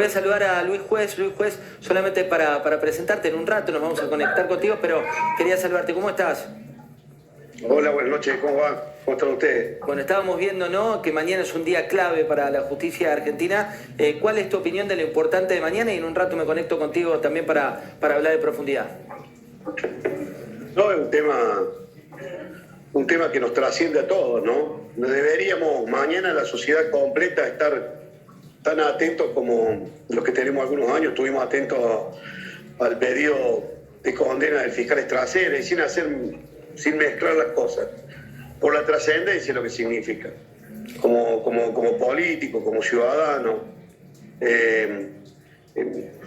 Voy a saludar a Luis Juez. Luis Juez, solamente para presentarte en un rato, nos vamos a conectar contigo, pero quería saludarte. ¿Cómo estás? Hola, buenas noches, ¿cómo va? ¿Cómo están ustedes? Bueno, estábamos viendo, ¿no?, que mañana es un día clave para la justicia argentina. ¿Cuál es tu opinión de lo importante de mañana? Y en un rato me conecto contigo también para hablar de profundidad. No, es un tema que nos trasciende a todos, ¿no? Deberíamos mañana la sociedad completa estar tan atentos como los que tenemos algunos años, estuvimos atentos al pedido de condena del fiscal Estracera, y sin mezclar las cosas, por la trascendencia de lo que significa, como político, como ciudadano.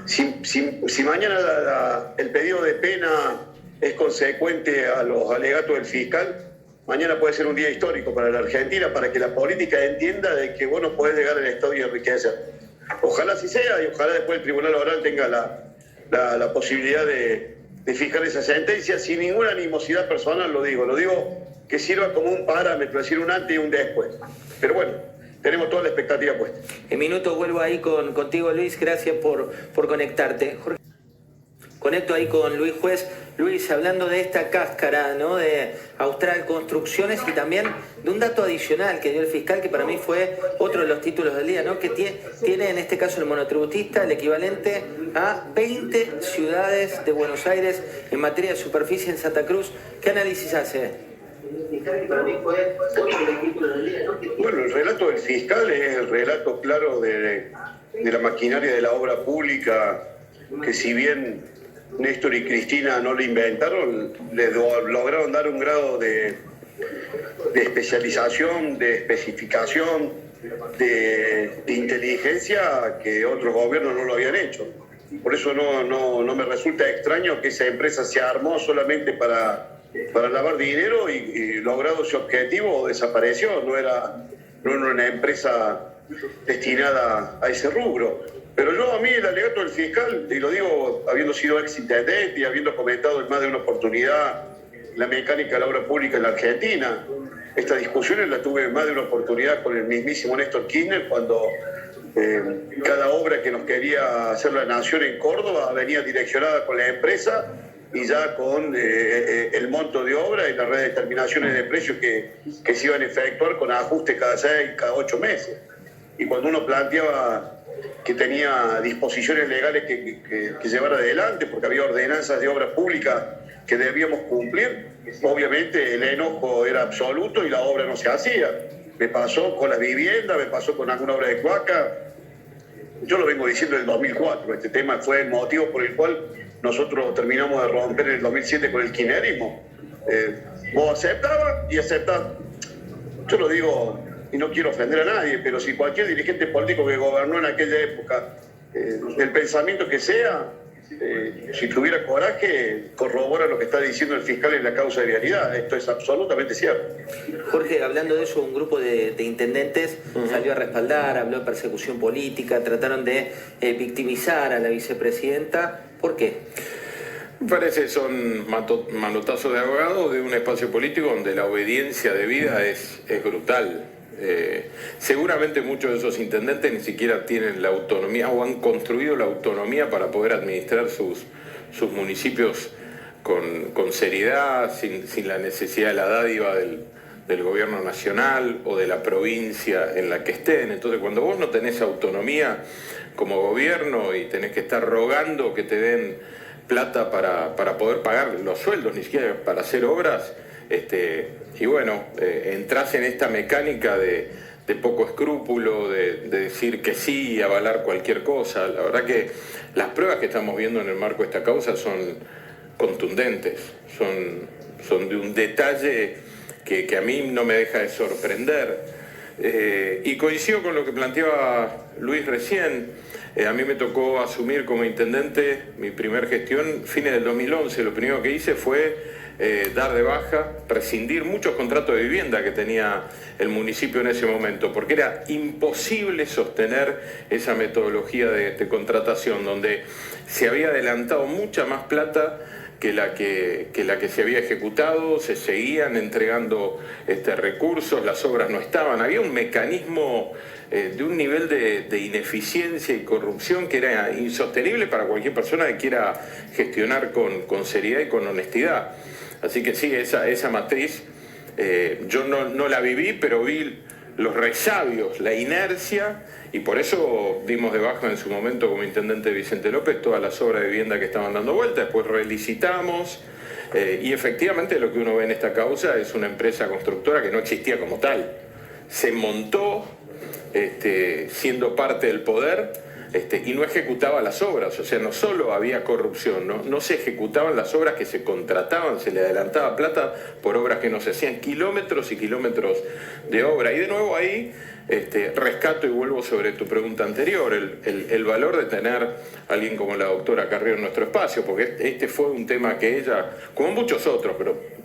Si mañana el pedido de pena es consecuente a los alegatos del fiscal, mañana puede ser un día histórico para la Argentina, para que la política entienda de que vos no podés llegar al Estado y enriquecer. Ojalá así sea, y ojalá después el Tribunal Oral tenga la posibilidad de fijar esa sentencia sin ninguna animosidad personal, lo digo que sirva como un parámetro, es decir, un antes y un después. Pero bueno, tenemos toda la expectativa puesta. En minutos vuelvo ahí contigo, Luis. Gracias por conectarte. Jorge, conecto ahí con Luis Juez. Luis, hablando de esta cáscara, ¿no?, de Austral Construcciones, y también de un dato adicional que dio el fiscal, que para mí fue otro de los títulos del día, ¿no?, que tiene en este caso el monotributista el equivalente a 20 ciudades de Buenos Aires en materia de superficie en Santa Cruz. ¿Qué análisis hace? Bueno, el relato del fiscal es el relato claro de la maquinaria de la obra pública, que si bien Néstor y Cristina no lo inventaron, le lograron dar un grado de especialización, de especificación, de inteligencia que otros gobiernos no lo habían hecho. Por eso no me resulta extraño que esa empresa se armó solamente para lavar dinero y logrado ese objetivo desapareció. No era una empresa destinada a ese rubro. Pero a mí el alegato del fiscal, y lo digo habiendo sido ex intendente y habiendo comentado en más de una oportunidad la mecánica de la obra pública en la Argentina, estas discusiones las tuve en más de una oportunidad con el mismísimo Néstor Kirchner, cuando cada obra que nos quería hacer la Nación en Córdoba venía direccionada con la empresa y ya con el monto de obra y las redeterminaciones de precios que se iban a efectuar con ajuste cada 6, cada 8 meses. Y cuando uno planteaba que tenía disposiciones legales que llevar adelante, porque había ordenanzas de obra pública que debíamos cumplir, obviamente el enojo era absoluto y la obra no se hacía. Me pasó con las viviendas, me pasó con alguna obra de cloaca. Yo lo vengo diciendo en el 2004, este tema fue el motivo por el cual nosotros terminamos de romper en el 2007 con el kirchnerismo. Vos aceptabas y aceptabas. Yo lo digo, y no quiero ofender a nadie, pero si cualquier dirigente político que gobernó en aquella época, del pensamiento que sea, si tuviera coraje, corrobora lo que está diciendo el fiscal en la causa de vialidad. Esto es absolutamente cierto. Jorge, hablando de eso, un grupo de intendentes salió a respaldar, habló de persecución política, trataron de victimizar a la vicepresidenta. ¿Por qué? Me parece que son manotazos de abogado de un espacio político donde la obediencia debida es brutal. Seguramente muchos de esos intendentes ni siquiera tienen la autonomía o han construido la autonomía para poder administrar sus municipios con seriedad, sin la necesidad de la dádiva del gobierno nacional o de la provincia en la que estén. Entonces, cuando vos no tenés autonomía como gobierno y tenés que estar rogando que te den plata para poder pagar los sueldos, ni siquiera para hacer obras, y bueno, entras en esta mecánica de poco escrúpulo, de decir que sí y avalar cualquier cosa. La verdad que las pruebas que estamos viendo en el marco de esta causa son contundentes, son de un detalle que a mí no me deja de sorprender. Y coincido con lo que planteaba Luis recién. A mí me tocó asumir como intendente mi primer gestión, fines del 2011. Lo primero que hice fue dar de baja, prescindir muchos contratos de vivienda que tenía el municipio en ese momento, porque era imposible sostener esa metodología de contratación, donde se había adelantado mucha más plata que la que se había ejecutado. Se seguían entregando recursos, las obras no estaban. Había un mecanismo de un nivel de ineficiencia y corrupción que era insostenible para cualquier persona que quiera gestionar con seriedad y con honestidad. Así que sí, esa matriz yo no la viví, pero vi los resabios, la inercia, y por eso dimos de baja en su momento como intendente Vicente López todas las obras de vivienda que estaban dando vuelta. Después relicitamos y efectivamente lo que uno ve en esta causa es una empresa constructora que no existía como tal. Se montó siendo parte del poder y no ejecutaba las obras. O sea, no solo había corrupción, no se ejecutaban las obras que se contrataban, se le adelantaba plata por obras que no se hacían, kilómetros y kilómetros de obra. Y de nuevo ahí rescato y vuelvo sobre tu pregunta anterior, el valor de tener a alguien como la doctora Carrió en nuestro espacio, porque este fue un tema que ella, como muchos otros, pero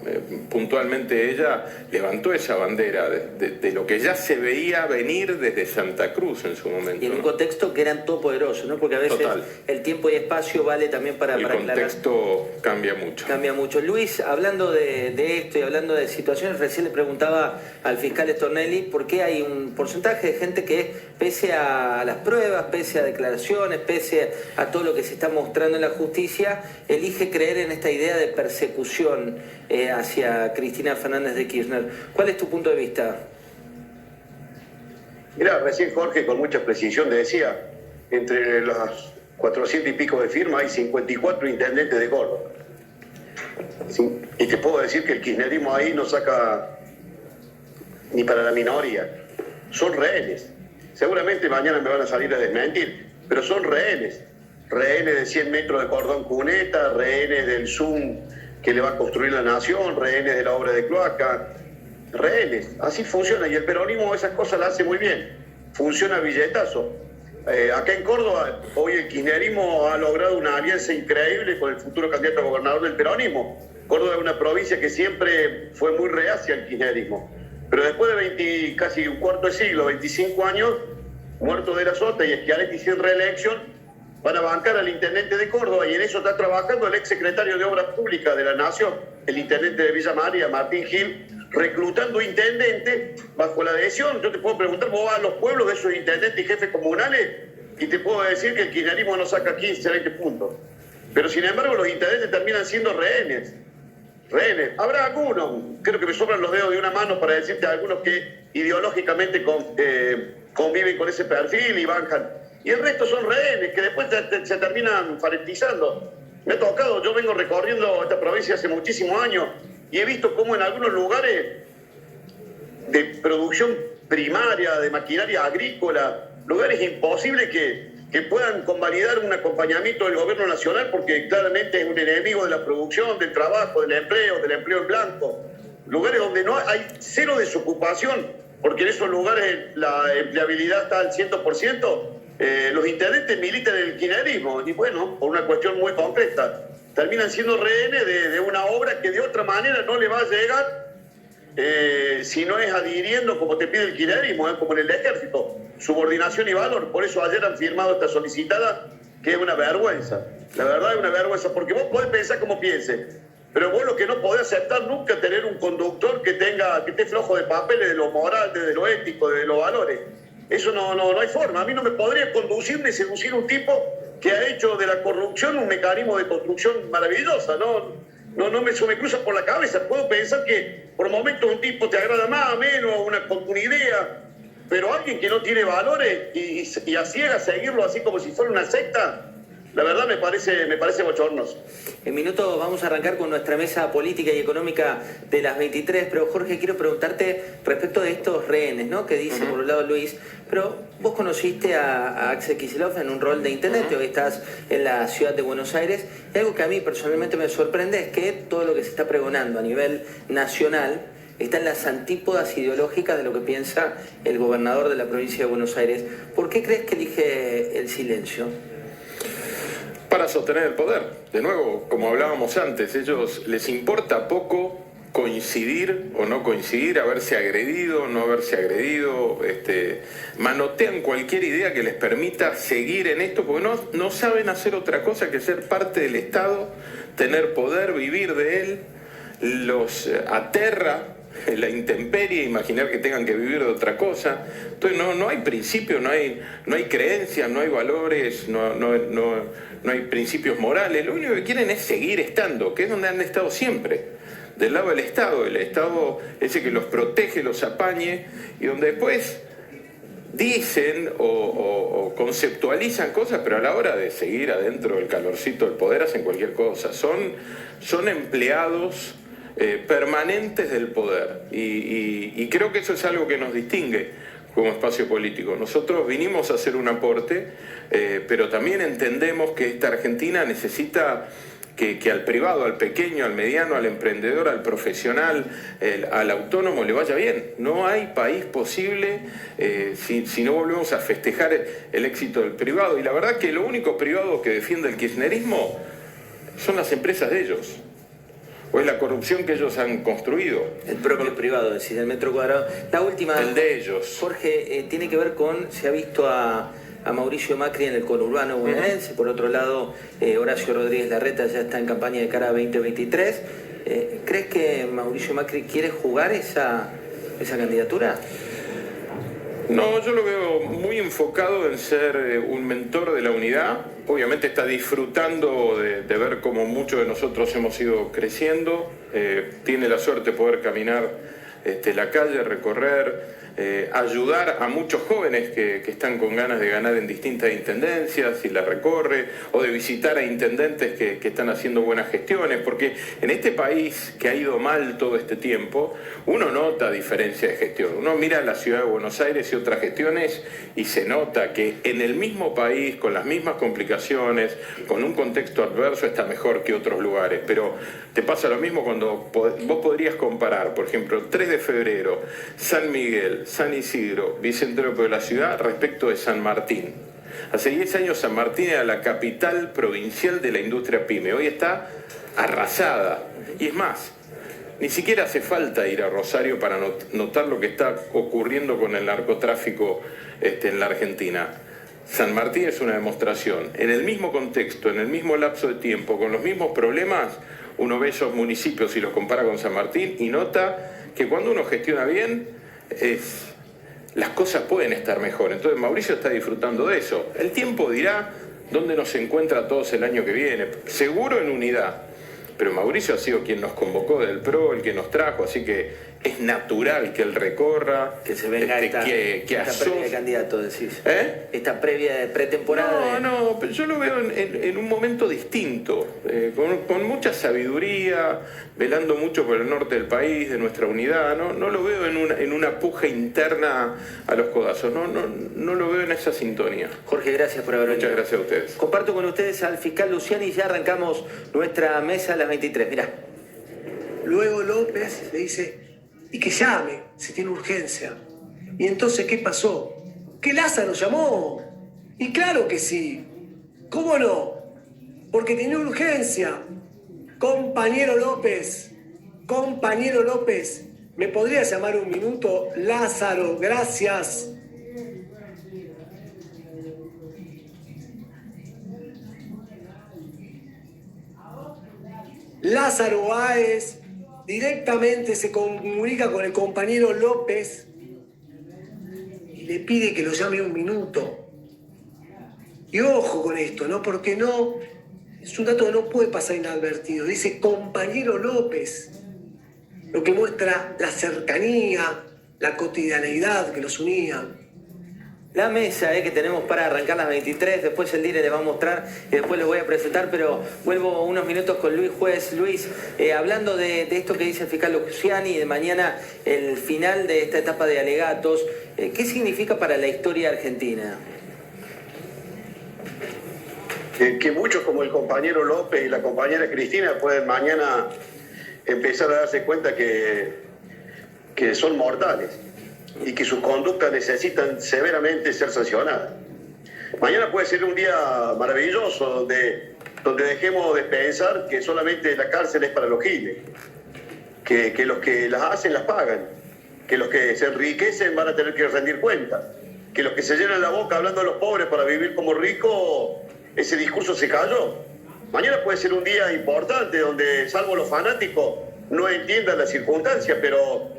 puntualmente ella levantó esa bandera de lo que ya se veía venir desde Santa Cruz en su momento. Y en un contexto que eran todopoderosos, ¿no? Porque a veces el tiempo y espacio vale también para el contexto cambia mucho. Cambia mucho. Luis, hablando de esto y hablando de situaciones, recién le preguntaba al fiscal Stornelli por qué hay un porcentaje de gente que, pese a las pruebas, pese a declaraciones, pese a todo lo que se está mostrando en la justicia, elige creer en esta idea de persecución hacia Cristina Fernández de Kirchner. ¿Cuál es tu punto de vista? Mira, recién Jorge con mucha precisión decía, entre las 400 y pico de firmas hay 54 intendentes de Córdoba. Y te puedo decir que el kirchnerismo ahí no saca ni para la minoría. Son rehenes. Seguramente mañana me van a salir a desmentir, pero son rehenes. Rehenes de 100 metros de cordón cuneta, rehenes del Zoom que le va a construir la nación, rehenes de la obra de cloaca, rehenes. Así funciona, y el peronismo esas cosas las hace muy bien. Funciona a billetazo. Acá en Córdoba, hoy el kirchnerismo ha logrado una alianza increíble con el futuro candidato a gobernador del peronismo. Córdoba es una provincia que siempre fue muy reacia al kirchnerismo. Pero después de casi un cuarto de siglo, 25 años, muerto de la sota y Schiaretti sin reelección, van a bancar al intendente de Córdoba, y en eso está trabajando el ex secretario de Obras Públicas de la Nación, el intendente de Villa María, Martín Gil, reclutando intendentes bajo la adhesión. Yo te puedo preguntar, vos vas a los pueblos de esos intendentes y jefes comunales y te puedo decir que el kirchnerismo no saca 15, 20 puntos. Pero sin embargo los intendentes terminan siendo rehenes. Habrá algunos, creo que me sobran los dedos de una mano para decirte algunos que ideológicamente conviven con ese perfil y bancan. Y el resto son rehenes que después se terminan fanatizando. Me ha tocado, yo vengo recorriendo esta provincia hace muchísimos años y he visto cómo en algunos lugares de producción primaria, de maquinaria agrícola, lugares imposibles que puedan convalidar un acompañamiento del gobierno nacional, porque claramente es un enemigo de la producción, del trabajo, del empleo en blanco. Lugares donde no hay cero desocupación, porque en esos lugares la empleabilidad está al 100%. Los intendentes militan en el kirchnerismo y bueno, por una cuestión muy concreta, terminan siendo rehenes de una obra que de otra manera no le va a llegar si no es adhiriendo como te pide el kirchnerismo, como en el ejército, subordinación y valor. Por eso ayer han firmado esta solicitada, que es una vergüenza. La verdad es una vergüenza, porque vos podés pensar como pienses, pero vos lo que no podés aceptar nunca es tener un conductor que esté flojo de papeles, de lo moral, de lo ético, de los valores. Eso no hay forma. A mí no me podría conducir ni seducir un tipo que ha hecho de la corrupción un mecanismo de construcción maravillosa. Eso me cruza por la cabeza. Puedo pensar que por momentos un tipo te agrada más, menos, con una idea, pero alguien que no tiene valores y a ciegas seguirlo así como si fuera una secta, la verdad me parece bochornoso. En minutos vamos a arrancar con nuestra mesa política y económica de las 23, pero Jorge, quiero preguntarte respecto de estos rehenes, ¿no? Que dice por un lado Luis, pero vos conociste a Axel Kicillof en un rol de intendente, hoy estás en la ciudad de Buenos Aires, y algo que a mí personalmente me sorprende es que todo lo que se está pregonando a nivel nacional está en las antípodas ideológicas de lo que piensa el gobernador de la provincia de Buenos Aires. ¿Por qué crees que elige el silencio? Para sostener el poder. De nuevo, como hablábamos antes, ellos les importa poco coincidir o no coincidir, haberse agredido, no haberse agredido, manotean cualquier idea que les permita seguir en esto, porque no saben hacer otra cosa que ser parte del Estado, tener poder, vivir de él, los aterra la intemperie, imaginar que tengan que vivir de otra cosa. Entonces no hay principios, no hay creencias, no hay valores, no hay principios morales. Lo único que quieren es seguir estando, que es donde han estado siempre, del lado del Estado, el Estado ese que los protege, los apañe, y donde después dicen o conceptualizan cosas, pero a la hora de seguir adentro del calorcito del poder hacen cualquier cosa. Son empleados permanentes del poder, y creo que eso es algo que nos distingue como espacio político. Nosotros vinimos a hacer un aporte, pero también entendemos que esta Argentina necesita que al privado, al pequeño, al mediano, al emprendedor, al profesional, al autónomo le vaya bien. No hay país posible si no volvemos a festejar el éxito del privado. Y la verdad que lo único privado que defiende el kirchnerismo son las empresas de ellos, o es la corrupción que ellos han construido. El propio privado, es decir, el metro cuadrado. La última, el de ellos. Jorge, tiene que ver con, se ha visto a Mauricio Macri en el conurbano bonaerense. Por otro lado, Horacio Rodríguez Larreta ya está en campaña de cara a 2023. ¿Crees que Mauricio Macri quiere jugar esa candidatura? No, yo lo veo muy enfocado en ser un mentor de la unidad. Obviamente está disfrutando de ver cómo muchos de nosotros hemos ido creciendo. Tiene la suerte de poder caminar la calle, recorrer, ayudar a muchos jóvenes que están con ganas de ganar en distintas intendencias y la recorre, o de visitar a intendentes que están haciendo buenas gestiones, porque en este país que ha ido mal todo este tiempo, uno nota diferencia de gestión. Uno mira la ciudad de Buenos Aires y otras gestiones y se nota que en el mismo país, con las mismas complicaciones, con un contexto adverso, está mejor que otros lugares. Pero te pasa lo mismo cuando vos podrías comparar, por ejemplo, 3 de febrero, San Miguel, San Isidro, Vicente López de la ciudad respecto de San Martín. Hace 10 años San Martín era la capital provincial de la industria pyme. Hoy está arrasada. Y es más, ni siquiera hace falta ir a Rosario para notar lo que está ocurriendo con el narcotráfico en la Argentina. San Martín es una demostración. En el mismo contexto, en el mismo lapso de tiempo, con los mismos problemas, uno ve esos municipios y los compara con San Martín y nota que cuando uno gestiona bien, las cosas pueden estar mejor. Entonces Mauricio está disfrutando de eso. El tiempo dirá dónde nos encuentra a todos el año que viene. Seguro en unidad. Pero Mauricio ha sido quien nos convocó del PRO, el que nos trajo, así que es natural que él recorra, que se venga esta previa de candidato, decís. Esta previa de pretemporada. No, pero yo lo veo en un momento distinto, con mucha sabiduría, velando mucho por el norte del país, de nuestra unidad. No lo veo en una puja interna a los codazos, no lo veo en esa sintonía. Jorge, gracias por haber venido. Muchas gracias a ustedes. Comparto con ustedes al fiscal Luciani y ya arrancamos nuestra mesa a las 23. Mirá. Luego López le dice, y que llame, si tiene urgencia. Y entonces, ¿qué pasó? Que Lázaro llamó. Y claro que sí. ¿Cómo no? Porque tenía urgencia. Compañero López, ¿me podrías llamar un minuto? Lázaro, gracias. Lázaro Báez directamente se comunica con el compañero López y le pide que lo llame un minuto. Y ojo con esto, ¿no? Porque no, es un dato que no puede pasar inadvertido. Dice compañero López, lo que muestra la cercanía, la cotidianeidad que los unía. La mesa que tenemos para arrancar las 23, después el líder le va a mostrar y después les voy a presentar, pero vuelvo unos minutos con Luis Juez. Luis, hablando de esto que dice el fiscal Luciani y de mañana el final de esta etapa de alegatos, ¿qué significa para la historia argentina? Que muchos como el compañero López y la compañera Cristina pueden mañana empezar a darse cuenta que son mortales y que sus conductas necesitan severamente ser sancionadas. Mañana puede ser un día maravilloso donde dejemos de pensar que solamente la cárcel es para los giles que los que las hacen las pagan, que los que se enriquecen van a tener que rendir cuentas, que los que se llenan la boca hablando a los pobres para vivir como ricos, ese discurso se cayó. Mañana puede ser un día importante donde, salvo los fanáticos, no entiendan las circunstancias, pero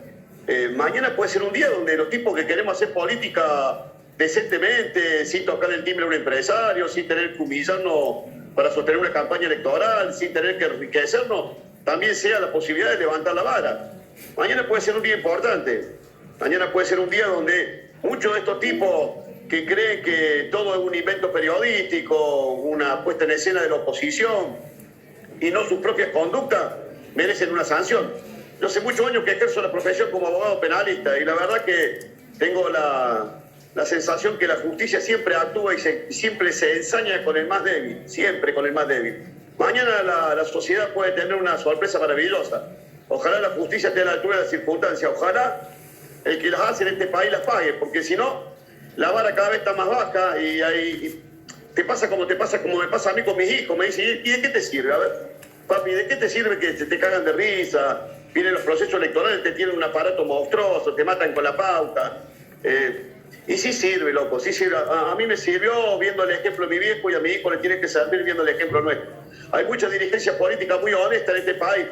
mañana puede ser un día donde los tipos que queremos hacer política decentemente, sin tocar el timbre a un empresario, sin tener que humillarnos para sostener una campaña electoral, sin tener que enriquecernos, también sea la posibilidad de levantar la vara. Mañana puede ser un día importante. Mañana puede ser un día donde muchos de estos tipos que creen que todo es un invento periodístico, una puesta en escena de la oposición y no sus propias conductas, merecen una sanción. Yo hace muchos años que ejerzo la profesión como abogado penalista y la verdad que tengo la sensación que la justicia siempre actúa y siempre se ensaña con el más débil, siempre con el más débil. Mañana la sociedad puede tener una sorpresa maravillosa. Ojalá la justicia esté a la altura de las circunstancias, ojalá el que las hace en este país las pague, porque si no, la vara cada vez está más baja y te pasa como me pasa a mí con mis hijos. Me dicen, ¿y de qué te sirve? A ver, papi, ¿de qué te sirve que te cagan de risa? Vienen los procesos electorales, te tienen un aparato monstruoso, te matan con la pauta. Y sí sirve, loco, sí sirve. A mí me sirvió viendo el ejemplo de mi viejo y a mi hijo le tiene que servir viendo el ejemplo nuestro. Hay mucha dirigencia política muy honesta en este país,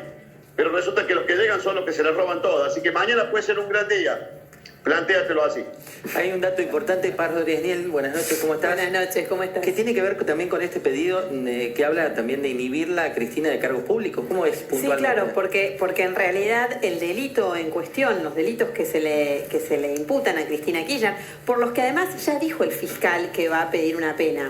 pero resulta que los que llegan son los que se les roban todo. Así que mañana puede ser un gran día. Plantéatelo así. Hay un dato importante, Pardo Riesniel, buenas noches, ¿cómo estás? Buenas noches, ¿cómo estás? Que tiene que ver también con este pedido que habla también de inhibirla a Cristina de cargos públicos. ¿Cómo es puntualmente? Sí, claro, porque en realidad el delito en cuestión, los delitos que se le imputan a Cristina Kirchner, por los que además ya dijo el fiscal que va a pedir una pena.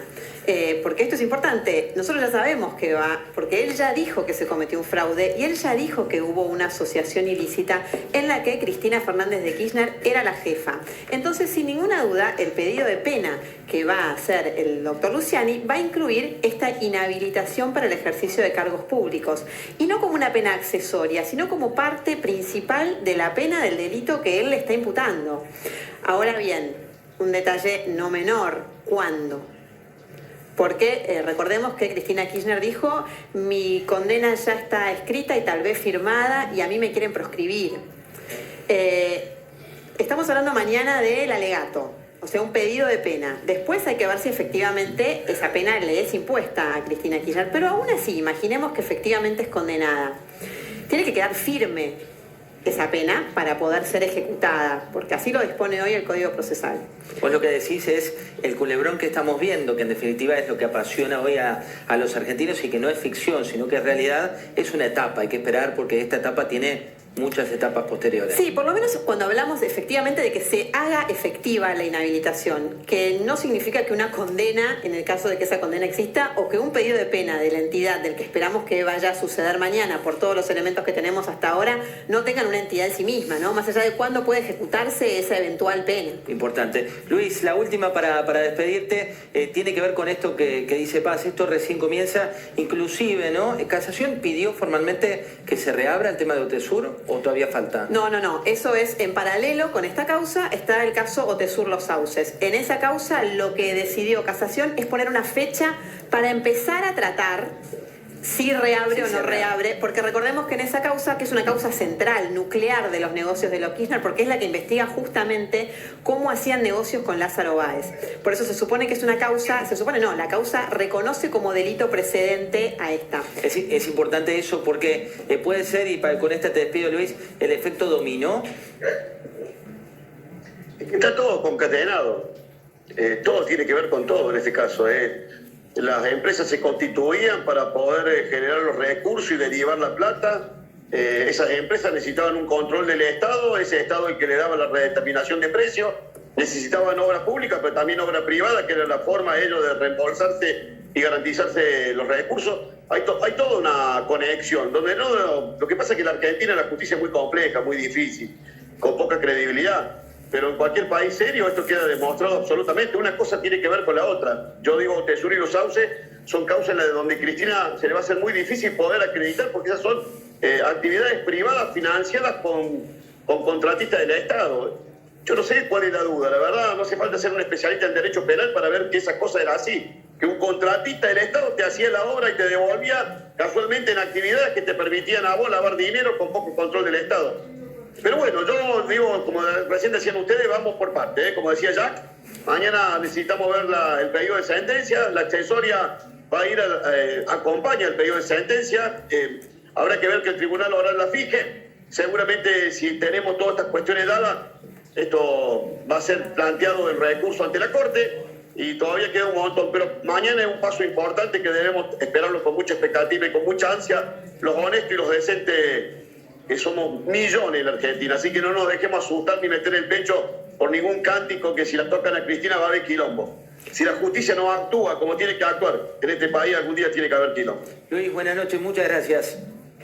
Porque esto es importante, nosotros ya sabemos que va, porque él ya dijo que se cometió un fraude y él ya dijo que hubo una asociación ilícita en la que Cristina Fernández de Kirchner era la jefa. Entonces, sin ninguna duda, el pedido de pena que va a hacer el doctor Luciani va a incluir esta inhabilitación para el ejercicio de cargos públicos. Y no como una pena accesoria, sino como parte principal de la pena del delito que él le está imputando. Ahora bien, un detalle no menor, ¿cuándo? Porque recordemos que Cristina Kirchner dijo, mi condena ya está escrita y tal vez firmada y a mí me quieren proscribir. Estamos hablando mañana del alegato, o sea, un pedido de pena. Después hay que ver si efectivamente esa pena le es impuesta a Cristina Kirchner. Pero aún así, imaginemos que efectivamente es condenada. Tiene que quedar firme esa pena para poder ser ejecutada, porque así lo dispone hoy el Código Procesal. Vos lo que decís es el culebrón que estamos viendo, que en definitiva es lo que apasiona hoy a los argentinos y que no es ficción, sino que en realidad es una etapa. Hay que esperar porque esta etapa tiene muchas etapas posteriores. Sí, por lo menos cuando hablamos efectivamente de que se haga efectiva la inhabilitación, que no significa que una condena, en el caso de que esa condena exista, o que un pedido de pena de la entidad del que esperamos que vaya a suceder mañana por todos los elementos que tenemos hasta ahora, no tengan una entidad en sí misma, ¿no? Más allá de cuándo puede ejecutarse esa eventual pena. Importante. Luis, la última para despedirte, tiene que ver con esto que dice Paz. Esto recién comienza, inclusive, ¿no? Casación pidió formalmente que se reabra el tema de Otesur. ¿O todavía falta? No. Eso es en paralelo con esta causa, está el caso Otesur Los Sauces. En esa causa lo que decidió Casación es poner una fecha para empezar a tratar si reabre o no reabre, porque recordemos que en esa causa, que es una causa central, nuclear de los negocios de los Kirchner, porque es la que investiga justamente cómo hacían negocios con Lázaro Báez. Por eso se supone que es una causa, la causa reconoce como delito precedente a esta. Es importante eso porque puede ser, y con esta te despido, Luis, el efecto dominó. Está todo concatenado. Todo tiene que ver con todo en este caso. Las empresas se constituían para poder generar los recursos y derivar la plata. Esas empresas necesitaban un control del Estado, ese Estado el que le daba la redeterminación de precios. Necesitaban obra pública, pero también obra privada, que era la forma de ellos de reembolsarse y garantizarse los recursos. Hay toda una conexión. Lo que pasa es que en la Argentina la justicia es muy compleja, muy difícil, con poca credibilidad. Pero en cualquier país serio esto queda demostrado absolutamente. Una cosa tiene que ver con la otra. Yo digo, Otesur y Los Sauces son causas en las de donde Cristina se le va a hacer muy difícil poder acreditar, porque esas son actividades privadas financiadas con contratistas del Estado. Yo no sé cuál es la duda, la verdad, no hace falta ser un especialista en derecho penal para ver que esa cosa era así. que un contratista del Estado te hacía la obra y te devolvía casualmente en actividades que te permitían a vos lavar dinero con poco control del Estado. Pero bueno, yo digo, como recién decían ustedes, vamos por parte, ¿eh? Como decía Jack, mañana necesitamos ver el pedido de sentencia, la accesoria va a ir, acompaña el pedido de sentencia, habrá que ver que el Tribunal Oral la fije, seguramente si tenemos todas estas cuestiones dadas, esto va a ser planteado en recurso ante la Corte y todavía queda un montón, pero mañana es un paso importante que debemos esperarlo con mucha expectativa y con mucha ansia, los honestos y los decentes, que somos millones en la Argentina, así que no nos dejemos asustar ni meter el pecho por ningún cántico que si la tocan a Cristina va a haber quilombo. Si la justicia no actúa como tiene que actuar en este país, algún día tiene que haber quilombo. Luis, buenas noches, muchas gracias.